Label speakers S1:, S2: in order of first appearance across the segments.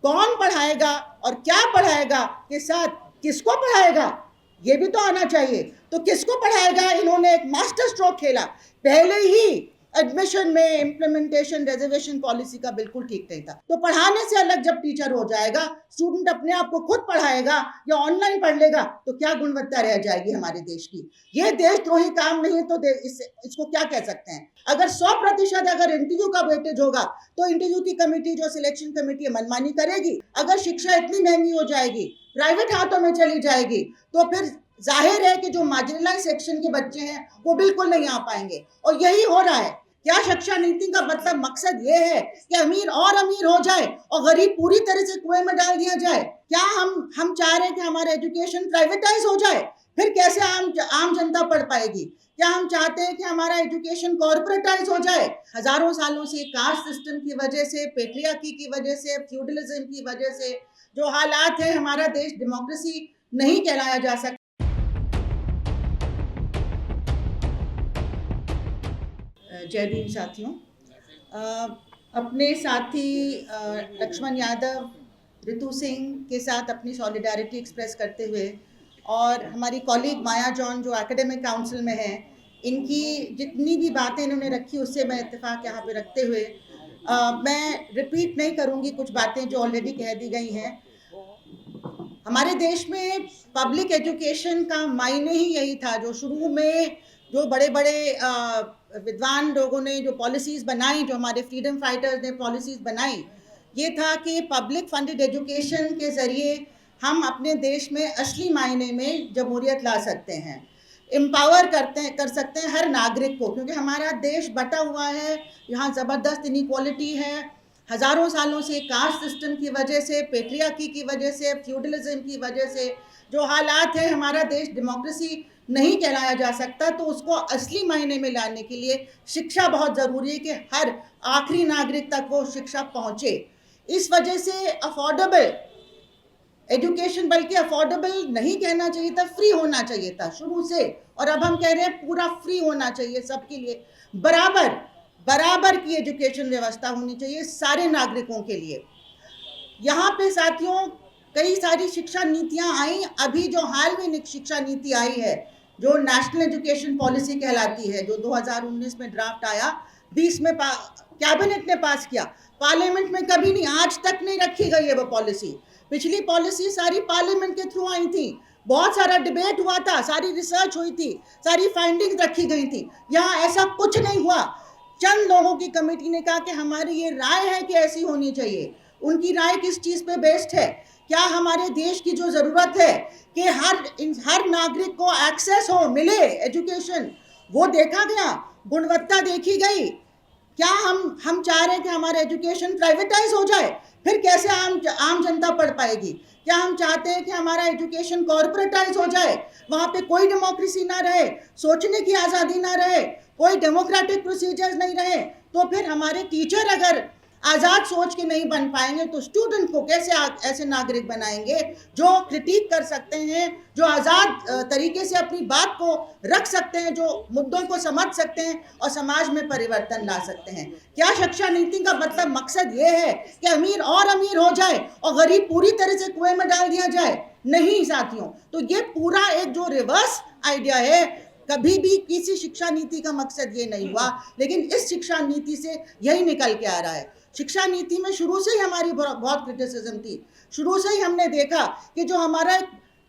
S1: कौन पढ़ाएगा और क्या पढ़ाएगा के साथ किसको पढ़ाएगा ये भी तो आना चाहिए। तो किसको पढ़ाएगा, इन्होंने एक मास्टर स्ट्रोक खेला। पहले ही एडमिशन में इम्प्लीमेंटेशन रिजर्वेशन पॉलिसी का बिल्कुल ठीक नहीं था। तो पढ़ाने से अलग जब टीचर हो जाएगा, स्टूडेंट अपने आप को खुद पढ़ाएगा या ऑनलाइन पढ़ लेगा, तो क्या गुणवत्ता रह जाएगी हमारे देश की। ये देशद्रोही काम नहीं है तो इसको क्या कह सकते हैं। अगर 100% अगर इंटरव्यू का वेटेज होगा तो इंटरव्यू की कमेटी जो सिलेक्शन कमेटी मनमानी करेगी। अगर शिक्षा इतनी महंगी हो जाएगी, प्राइवेट हाथों में चली जाएगी, तो फिर जाहिर है कि जो मार्जिनलाइज सेक्शन के बच्चे हैं वो बिल्कुल नहीं आ पाएंगे। और यही हो रहा है। क्या शिक्षा नीति का मतलब मकसद ये है कि अमीर और अमीर हो जाए और गरीब पूरी तरह से कुएं में डाल दिया जाए? क्या हम चाह रहे हैं कि हमारा एजुकेशन प्राइवेटाइज हो जाए? फिर कैसे आम जनता पढ़ पाएगी? क्या हम चाहते हैं कि हमारा एजुकेशन कॉर्पोरेटाइज हो जाए? हजारों सालों से कास्ट सिस्टम की वजह से, पेट्रियार्की की वजह से, फ्यूडलिज्म की वजह से जो हालात है, हमारा देश डेमोक्रेसी नहीं कहलाया जा सकता। जय भीम साथियों। अपने साथी लक्ष्मण यादव, रितु सिंह के साथ अपनी सॉलिडारिटी एक्सप्रेस करते हुए और हमारी कॉलीग माया जॉन जो एकेडमिक काउंसिल में है, इनकी जितनी भी बातें इन्होंने रखी उससे मैं इत्तेफाक यहाँ पे रखते हुए मैं रिपीट नहीं करूँगी कुछ बातें जो ऑलरेडी कह दी गई हैं। हमारे देश में पब्लिक एजुकेशन का मायने ही यही था, जो शुरू में जो बड़े बड़े विद्वान लोगों ने जो पॉलिसीज़ बनाई, जो हमारे फ्रीडम फाइटर्स ने पॉलिसीज़ बनाई, ये था कि पब्लिक फंडेड एजुकेशन के ज़रिए हम अपने देश में असली मायने में जमहूरियत ला सकते हैं, एम्पावर कर सकते हैं हर नागरिक को। क्योंकि हमारा देश बटा हुआ है, यहाँ ज़बरदस्त इनइक्वालिटी है। हज़ारों सालों से कास्ट सिस्टम की वजह से, पेट्रियार्की की वजह से, फ्यूडलिज्म की वजह से जो हालात है, हमारा देश डेमोक्रेसी नहीं कहलाया जा सकता। तो उसको असली मायने में लाने के लिए शिक्षा बहुत ज़रूरी है कि हर आखिरी नागरिक तक वो शिक्षा पहुँचे। इस वजह से अफोर्डेबल एजुकेशन, बल्कि अफोर्डेबल नहीं कहना चाहिए था, फ्री होना चाहिए था शुरू से। और अब हम कह रहे हैं पूरा फ्री होना चाहिए, सबके लिए बराबर की एजुकेशन व्यवस्था होनी चाहिए सारे नागरिकों के लिए। यहाँ पे साथियों कई सारी शिक्षा नीतियाँ आई। अभी जो हाल में शिक्षा नीति आई है, जो नेशनल एजुकेशन पॉलिसी कहलाती है, जो 2019 में ड्राफ्ट आया, 20 में कैबिनेट ने पास किया, पार्लियामेंट में कभी नहीं, आज तक नहीं रखी गई है वो पॉलिसी। पिछली पॉलिसी सारी पार्लियामेंट के थ्रू आई थी, बहुत सारा डिबेट हुआ था, सारी रिसर्च हुई थी, सारी फाइंडिंग्स रखी गई थी। यहाँ ऐसा कुछ नहीं हुआ। चंद लोगों की कमेटी ने कहा कि हमारी ये राय है कि ऐसी होनी चाहिए। उनकी राय किस चीज़ पे बेस्ड है? क्या हमारे देश की जो ज़रूरत है कि हर नागरिक को एक्सेस हो, मिले एजुकेशन, वो देखा गया, गुणवत्ता देखी गई। क्या हम चाह रहे हैं कि हमारा एजुकेशन प्राइवेटाइज हो जाए? फिर कैसे आम जनता पढ़ पाएगी? क्या हम चाहते हैं कि हमारा एजुकेशन कॉर्पोरेटाइज हो जाए, वहाँ पे कोई डेमोक्रेसी ना रहे, सोचने की आज़ादी ना रहे, कोई डेमोक्रेटिक प्रोसीजर्स नहीं रहे? तो फिर हमारे टीचर अगर आज़ाद सोच के नहीं बन पाएंगे तो स्टूडेंट को कैसे ऐसे नागरिक बनाएंगे जो क्रिटिक कर सकते हैं, जो आज़ाद तरीके से अपनी बात को रख सकते हैं, जो मुद्दों को समझ सकते हैं और समाज में परिवर्तन ला सकते हैं। क्या शिक्षा नीति का मतलब मकसद ये है कि अमीर और अमीर हो जाए और गरीब पूरी तरह से कुएं में डाल दिया जाए? नहीं साथियों। तो ये पूरा एक जो रिवर्स आइडिया है, कभी भी किसी शिक्षा नीति का मकसद ये नहीं हुआ, लेकिन इस शिक्षा नीति से यही निकल के आ रहा है। शिक्षा नीति में शुरू से ही हमारी बहुत क्रिटिसिज्म थी। शुरू से ही हमने देखा कि जो हमारा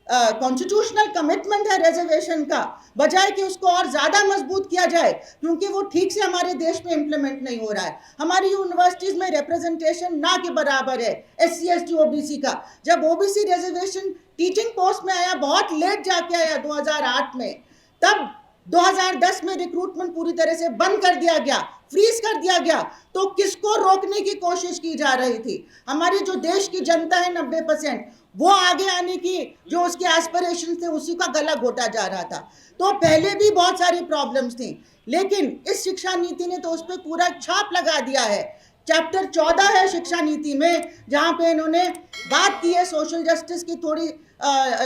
S1: कॉन्स्टिट्यूशनल कमिटमेंट है रिजर्वेशन का, बजाय कि उसको और ज़्यादा मजबूत किया जाए, क्योंकि वो ठीक से हमारे देश में इम्प्लीमेंट नहीं हो रहा है। हमारी यूनिवर्सिटीज़ में रिप्रेजेंटेशन ना के बराबर है SC ST OBC का। जब OBC रिजर्वेशन टीचिंग पोस्ट में आया, बहुत लेट जाके आया 2008 में, तब 2010 में रिक्रूटमेंट पूरी तरह से बंद कर दिया गया, फ्रीज कर दिया गया। तो किसको रोकने की कोशिश की जा रही थी? हमारी जो देश की जनता है 90%, वो आगे आने की जो उसके एस्पिरेशन थे उसी का गला घोटा जा रहा था। तो पहले भी बहुत सारी प्रॉब्लम्स थी, लेकिन इस शिक्षा नीति ने तो उस पर पूरा छाप लगा दिया है। चैप्टर 14 है शिक्षा नीति में, जहाँ पे इन्होंने बात की है सोशल जस्टिस की, थोड़ी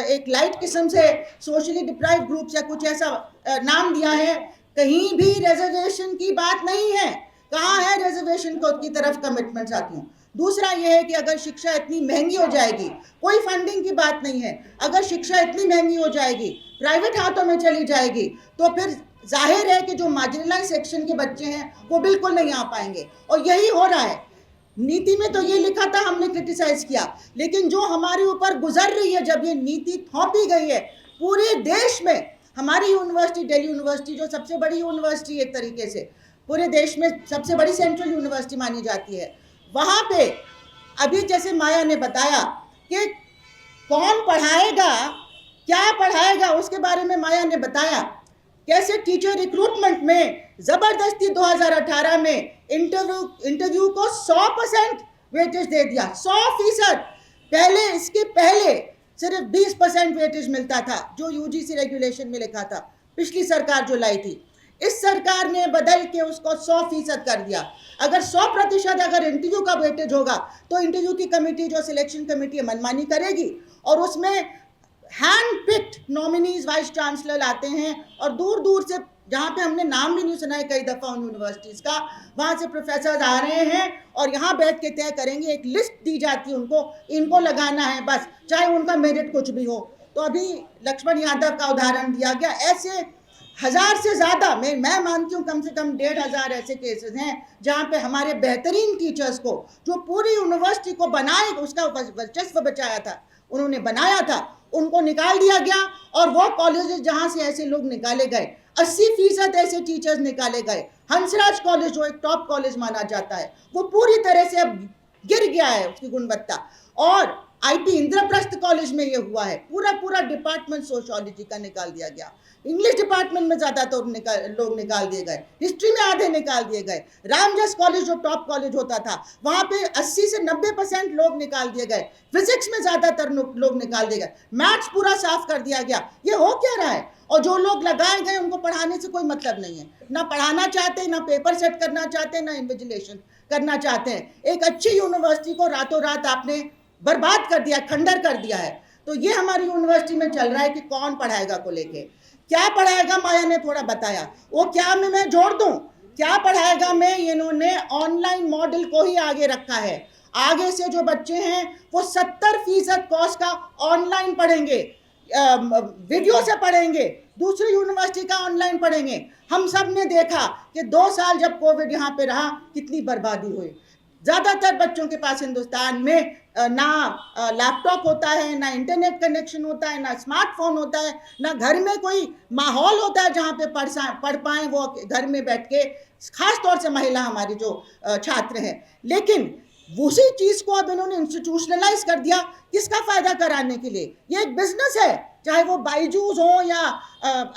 S1: एक लाइट किस्म से सोशली डिप्राइव्ड ग्रुप्स या कुछ ऐसा नाम दिया है। कहीं भी रिजर्वेशन की बात नहीं है। कहाँ है रिजर्वेशन को की तरफ कमिटमेंट साथियों? दूसरा ये है कि अगर शिक्षा इतनी महंगी हो जाएगी, कोई फंडिंग की बात नहीं है, अगर शिक्षा इतनी महंगी हो जाएगी, प्राइवेट हाथों में चली जाएगी, तो फिर जाहिर है कि जो मार्जिनलाइज सेक्शन के बच्चे हैं वो बिल्कुल नहीं आ पाएंगे। और यही हो रहा है। नीति में तो ये लिखा था, हमने क्रिटिसाइज किया, लेकिन जो हमारे ऊपर गुजर रही है, जब ये नीति थोपी गई है पूरे देश में, हमारी यूनिवर्सिटी, दिल्ली यूनिवर्सिटी जो सबसे बड़ी यूनिवर्सिटी एक तरीके से पूरे देश में सबसे बड़ी सेंट्रल यूनिवर्सिटी मानी जाती है, वहाँ पे अभी जैसे माया ने बताया कि कौन पढ़ाएगा, क्या पढ़ाएगा, उसके बारे में माया ने बताया। कैसे टीचर रिक्रूटमेंट में जबरदस्ती 2018 में इंटरव्यू को 100% वेटेज दे दिया, 100%। पहले, इसके पहले सिर्फ 20% वेटेज मिलता था, जो यूजीसी रेगुलेशन में लिखा था, पिछली सरकार जो लाई थी। इस सरकार ने बदल के उसको 100% कर दिया। अगर 100% अगर इंटरव्यू का वेटेज होगा, तो इंटरव्यू की कमेटी, जो सिलेक्शन कमेटी, मनमानी करेगी और उसमें hand picked nominees vice chancellor आते हैं, और दूर दूर से, जहाँ पे हमने नाम भी नहीं सुना है कई दफ़ा उन यूनिवर्सिटीज़ का, वहाँ से प्रोफेसर आ रहे हैं और यहाँ बैठ के तय करेंगे। एक लिस्ट दी जाती है उनको, इनको लगाना है बस, चाहे उनका मेरिट कुछ भी हो। तो अभी लक्ष्मण यादव का उदाहरण दिया गया। ऐसे 1000 से ज़्यादा, मैं मानती हूँ कम से कम 1500 ऐसे केसेस हैं जहाँ पे हमारे बेहतरीन टीचर्स को, जो पूरी यूनिवर्सिटी को बनाए, उसका वर्चस्व बचाया था, उन्होंने बनाया था, उनको निकाल दिया गया। और वो कॉलेजेस जहाँ से ऐसे लोग निकाले गए, 80% ऐसे टीचर्स निकाले गए। हंसराज कॉलेज जो एक टॉप कॉलेज माना जाता है, वो पूरी तरह से अब गिर गया है उसकी गुणवत्ता। और आईटी इंद्रप्रस्थ कॉलेज में ये हुआ है, पूरा डिपार्टमेंट सोशियोलॉजी का निकाल दिया गया। इंग्लिश डिपार्टमेंट में ज़्यादातर लोग निकाल दिए गए, हिस्ट्री में आधे निकाल दिए गए। रामजस कॉलेज जो टॉप कॉलेज होता था, वहाँ पे 80 से 90% लोग निकाल दिए गए। फिजिक्स में ज़्यादातर लोग निकाल दिए गए। मैथ्स पूरा साफ कर दिया गया। ये हो क्या रहा है? और जो लोग लगाए गए उनको पढ़ाने से कोई मतलब नहीं है, ना पढ़ाना चाहते, ना पेपर सेट करना चाहते, ना इन्विजिलेशन करना चाहते हैं। एक अच्छी यूनिवर्सिटी को रातों रात आपने बर्बाद कर दिया, खंडर कर दिया है। तो ये हमारी यूनिवर्सिटी में चल रहा है कि कौन पढ़ाएगा को लेके। क्या पढ़ाएगा, माया ने थोड़ा बताया, वो क्या मैं जोड़ दूं, क्या पढ़ाएगा में, इन्होंने ऑनलाइन मॉडल को ही आगे रखा है। आगे से जो बच्चे हैं वो 70% कोर्स का ऑनलाइन पढ़ेंगे, वीडियो से पढ़ेंगे, दूसरी यूनिवर्सिटी का ऑनलाइन पढ़ेंगे। हम सब ने देखा कि 2 साल जब कोविड यहाँ पे रहा, कितनी बर्बादी हुई। ज़्यादातर बच्चों के पास हिंदुस्तान में ना लैपटॉप होता है, ना इंटरनेट कनेक्शन होता है, ना स्मार्टफोन होता है, ना घर में कोई माहौल होता है जहाँ पे पढ़ पाएँ वो घर में बैठ के, ख़ास तौर से महिला हमारी जो छात्र हैं। लेकिन उसी चीज़ को अब इन्होंने इंस्टीट्यूशनलाइज कर दिया, किसका फ़ायदा कराने के लिए। ये एक बिजनेस है, चाहे वो बायजूस हो या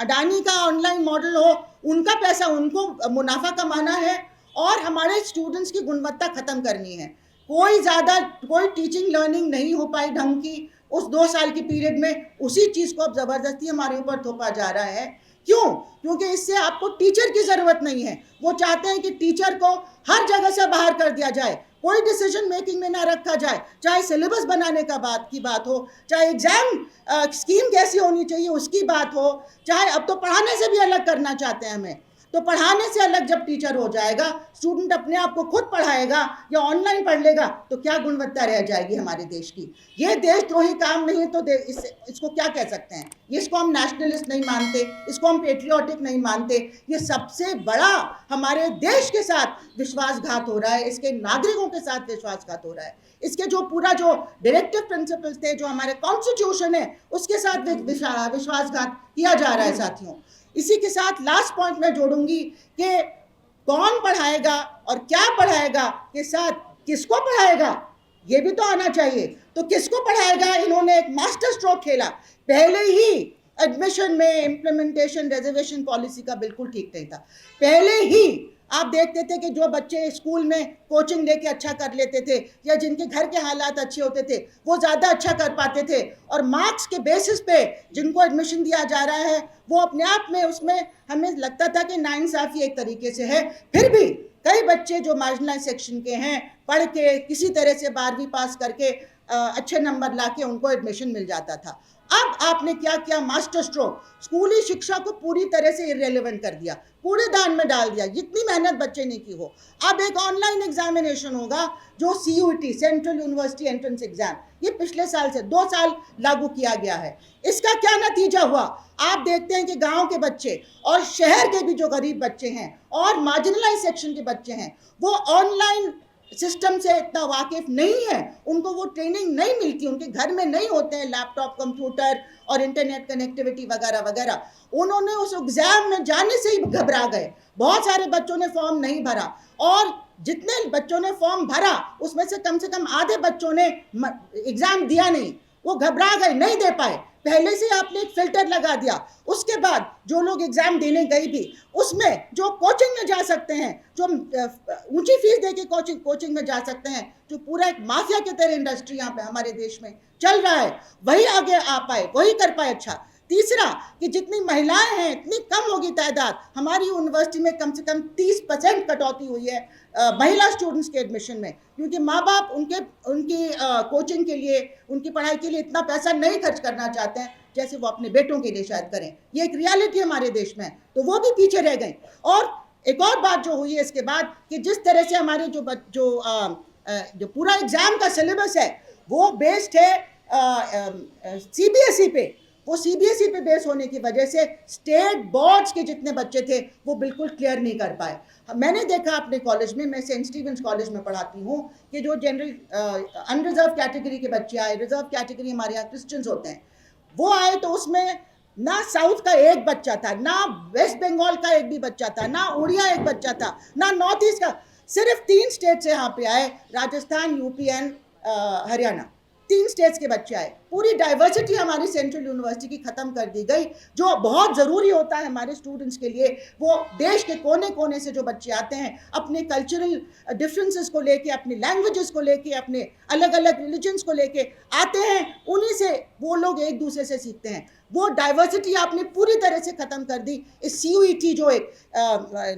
S1: अडानी का ऑनलाइन मॉडल हो, उनका पैसा, उनको मुनाफा कमाना है और हमारे स्टूडेंट्स की गुणवत्ता ख़त्म करनी है। कोई टीचिंग लर्निंग नहीं हो पाई ढंग की उस 2 साल की पीरियड में। उसी चीज़ को अब ज़बरदस्ती हमारे ऊपर थोपा जा रहा है। क्यों? क्योंकि इससे आपको टीचर की ज़रूरत नहीं है। वो चाहते हैं कि टीचर को हर जगह से बाहर कर दिया जाए, कोई डिसीजन मेकिंग में ना रखा जाए, चाहे सिलेबस बनाने की बात हो, चाहे एग्जाम स्कीम कैसी होनी चाहिए उसकी बात हो, चाहे अब तो पढ़ाने से भी अलग करना चाहते हैं हमें। तो पढ़ाने से अलग जब टीचर हो जाएगा, स्टूडेंट अपने आप को खुद पढ़ाएगा या ऑनलाइन पढ़ लेगा, तो क्या गुणवत्ता रह जाएगी हमारे देश की। ये देशद्रोही काम नहीं है तो इसको क्या कह सकते हैं? इसको हम नेशनलिस्ट नहीं मानते, इसको हम पेट्रियाटिक नहीं मानते। ये सबसे बड़ा हमारे देश के साथ विश्वासघात हो रहा है, इसके नागरिकों के साथ विश्वासघात हो रहा है। इसके जो डायरेक्टिव प्रिंसिपल्स थे, जो हमारे कॉन्स्टिट्यूशन है, उसके साथ विश्वासघात किया जा रहा है साथियों। इसी के साथ लास्ट पॉइंट मैं जोड़ूंगी कि कौन पढ़ाएगा और क्या पढ़ाएगा के साथ किसको पढ़ाएगा ये भी तो आना चाहिए। तो किसको पढ़ाएगा, इन्होंने एक मास्टर स्ट्रोक खेला। पहले ही एडमिशन में इम्प्लीमेंटेशन रिजर्वेशन पॉलिसी का बिल्कुल ठीक नहीं था। पहले ही आप देखते थे कि जो बच्चे स्कूल में कोचिंग लेके अच्छा कर लेते थे या जिनके घर के हालात अच्छे होते थे, वो ज़्यादा अच्छा कर पाते थे, और मार्क्स के बेसिस पे जिनको एडमिशन दिया जा रहा है वो अपने आप में, उसमें हमें लगता था कि नाइंसाफ़ी एक तरीके से है। फिर भी कई बच्चे जो मार्जिनलाइज सेक्शन के हैं, पढ़ के किसी तरह से 12वीं पास करके अच्छे नंबर लाके उनको एडमिशन मिल जाता था। अब आपने क्या किया, मास्टर स्ट्रोक, स्कूली शिक्षा को पूरी तरह से इररेलेवेंट कर दिया, कूड़ेदान में डाल दिया, जितनी मेहनत बच्चे ने की हो। अब एक ऑनलाइन एग्जामिनेशन होगा जो CUET, central university entrance exam, ये पिछले साल से 2 साल लागू किया गया है। इसका क्या नतीजा हुआ? आप देखते हैं कि गांव के बच्चे और शहर के भी जो गरीब बच्चे हैं और मार्जिनलाइज सेक्शन के बच्चे हैं, वो ऑनलाइन सिस्टम से इतना वाकिफ नहीं है, उनको वो ट्रेनिंग नहीं मिलती, उनके घर में नहीं होते हैं लैपटॉप, कंप्यूटर और इंटरनेट कनेक्टिविटी वगैरह वगैरह। उन्होंने उस एग्जाम में जाने से ही घबरा गए। बहुत सारे बच्चों ने फॉर्म नहीं भरा, और जितने बच्चों ने फॉर्म भरा उसमें से कम आधे बच्चों ने एग्जाम दिया नहीं, वो घबरा गए, नहीं दे पाए। पहले से आपने एक फिल्टर लगा दिया। उसके बाद जो लोग एग्जाम देने गए भी, उसमें जो कोचिंग में जा सकते हैं, जो ऊंची फीस दे के कोचिंग में जा सकते हैं, जो पूरा एक माफिया की तरह इंडस्ट्री यहाँ पे हमारे देश में चल रहा है, वही आगे आ पाए, वही कर पाए। अच्छा, तीसरा कि जितनी महिलाएं हैं इतनी कम होगी तादाद। हमारी यूनिवर्सिटी में कम से कम 30% कटौती हुई है महिला स्टूडेंट्स के एडमिशन में, क्योंकि माँ बाप उनकी कोचिंग के लिए, उनकी पढ़ाई के लिए इतना पैसा नहीं खर्च करना चाहते हैं जैसे वो अपने बेटों के लिए शायद करें। ये एक रियलिटी हमारे देश में है, तो वो भी पीछे रह गए। और एक और बात जो हुई है इसके बाद, कि जिस तरह से हमारे जो पूरा एग्जाम का सिलेबस है वो बेस्ड है CBSE पे, वो CBSE पे बेस होने की वजह से स्टेट बोर्ड्स के जितने बच्चे थे वो बिल्कुल क्लियर नहीं कर पाए। मैंने देखा अपने कॉलेज में, मैं सेंट स्टीवेंस कॉलेज में पढ़ाती हूँ, कि जो जनरल अनरिजर्व कैटेगरी के बच्चे आए, रिजर्व कैटेगरी हमारे यहाँ क्रिश्चियंस होते हैं, वो आए तो उसमें ना साउथ का एक बच्चा था, ना वेस्ट बंगाल का एक भी बच्चा था, ना उड़िया एक बच्चा था, ना नॉर्थ ईस्ट का। सिर्फ 3 स्टेट से यहाँ पे आए, Rajasthan, UP and Haryana, 3 states के बच्चे आए। पूरी डाइवर्सिटी हमारी सेंट्रल यूनिवर्सिटी की खत्म कर दी गई, जो बहुत ज़रूरी होता है हमारे स्टूडेंट्स के लिए। वो देश के कोने कोने से जो बच्चे आते हैं, अपने कल्चरल डिफरेंसेस को लेके, अपनी लैंग्वेजेस को लेके, अपने अलग अलग रिलीजन्स को लेके आते हैं, उन्हीं से वो लोग एक दूसरे से सीखते हैं। वो डाइवर्सिटी आपने पूरी तरह से ख़त्म कर दी। इस CUET जो एक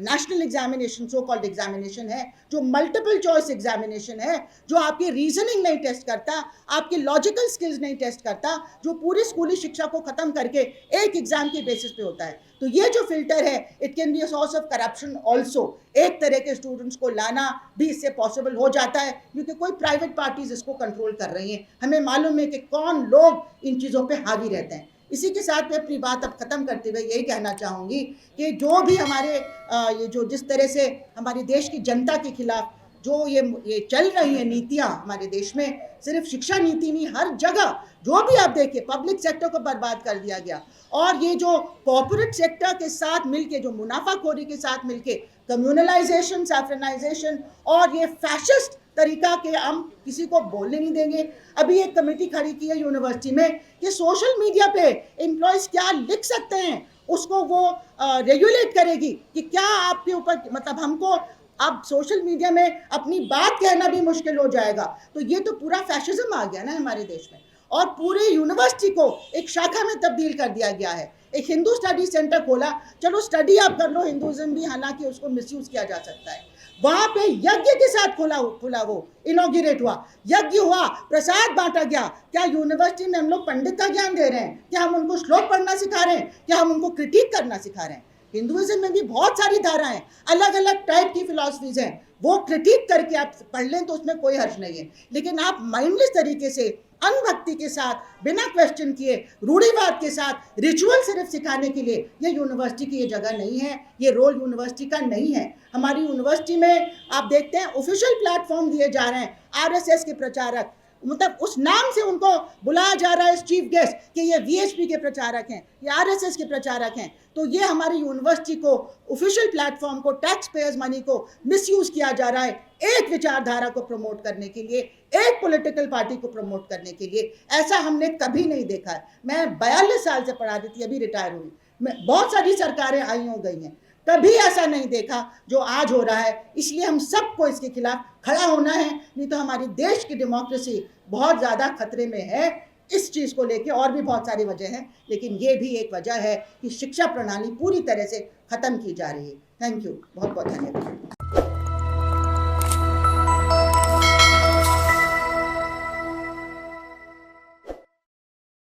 S1: national examination, so called examination है, जो मल्टीपल चॉइस एग्जामिनेशन है, जो आपकी रीजनिंग नहीं टेस्ट करता, आपकी लॉजिकल स्किल्स नहीं टेस्ट करता, जो पूरी स्कूली शिक्षा को ख़त्म करके एक एग्जाम के बेसिस पे होता है। तो ये जो फिल्टर है, it can be a source of corruption also. एक तरह के स्टूडेंट्स को लाना भी इससे पॉसिबल हो जाता है, क्योंकि कोई प्राइवेट पार्टीज इसको कंट्रोल कर रही हैं। हमें मालूम है कि कौन लोग इन चीज़ों पे हावी रहते हैं। इसी के साथ मैं अपनी बात अब ख़त्म करते हुए यही कहना चाहूँगी कि जो भी हमारे ये जो जिस तरह से हमारे देश की जनता के खिलाफ जो ये चल रही हैं नीतियाँ हमारे देश में, सिर्फ शिक्षा नीति नहीं, हर जगह जो भी आप देखिए पब्लिक सेक्टर को बर्बाद कर दिया गया, और ये जो कॉर्पोरेट सेक्टर के साथ मिलके, जो मुनाफाखोरी के साथ मिलके कम्युनलाइजेशन, सैफ्रनाइजेशन और ये फैशिस्ट तरीका के हम किसी को बोलने नहीं देंगे। अभी एक कमेटी खड़ी की है यूनिवर्सिटी में कि सोशल मीडिया पे एम्प्लॉयज़ क्या लिख सकते हैं, उसको वो रेगुलेट करेगी कि क्या आपके ऊपर, मतलब हमको अब सोशल मीडिया में अपनी बात कहना भी मुश्किल हो जाएगा। तो ये तो पूरा फैशिज्म आ गया ना हमारे देश में, और पूरे यूनिवर्सिटी को एक शाखा में तब्दील कर दिया गया है। एक हिंदू स्टडी सेंटर खोला, चलो स्टडी आप कर लो हिंदुज़म भी, हालांकि उसको मिसयूज़ किया जा सकता है। वहाँ पे यज्ञ के साथ खुला वो इनॉग्रेट हुआ, यज्ञ हुआ, प्रसाद बांटा गया। क्या यूनिवर्सिटी में हम लोग पंडित का ज्ञान दे रहे हैं? क्या हम उनको श्लोक पढ़ना सिखा रहे हैं? क्या हम उनको क्रिटिक करना सिखा रहे हैं? हिंदुइज्म में भी बहुत सारी धाराएं, अलग अलग टाइप की फिलॉसफीज हैं, वो क्रिटिक करके आप पढ़ लें तो उसमें कोई हर्ज नहीं है। लेकिन आप माइंडलेस तरीके से, अनभक्ति के साथ, बिना क्वेश्चन किए, रूढ़िवाद के साथ रिचुअल सिर्फ सिखाने के लिए, ये यूनिवर्सिटी की ये जगह नहीं है, ये रोल यूनिवर्सिटी का नहीं है। हमारी यूनिवर्सिटी में आप देखते हैं ऑफिशियल प्लेटफॉर्म दिए जा रहे हैं, RSS के प्रचारक, मतलब उस नाम से उनको बुलाया जा रहा है चीफ गेस्ट कि ये VHP के प्रचारक हैं, ये RSS के प्रचारक हैं। तो ये हमारी यूनिवर्सिटी को, ऑफिशियल प्लेटफॉर्म को, टैक्स पेयर्स मनी को मिसयूज किया जा रहा है एक विचारधारा को प्रमोट करने के लिए, एक पॉलिटिकल पार्टी को प्रमोट करने के लिए। ऐसा हमने कभी नहीं देखा है। मैं 42 साल से पढ़ाती थी, अभी रिटायर हुई, बहुत सारी सरकारें आई हो गई हैं, कभी ऐसा नहीं देखा जो आज हो रहा है। इसलिए हम सबको इसके खिलाफ खड़ा होना है, नहीं तो हमारी देश की डेमोक्रेसी बहुत ज़्यादा खतरे में है। इस चीज़ को लेके और भी बहुत सारी वजह हैं, लेकिन ये भी एक वजह है कि शिक्षा प्रणाली पूरी तरह से ख़त्म की जा रही है। थैंक यू, बहुत बहुत धन्यवाद।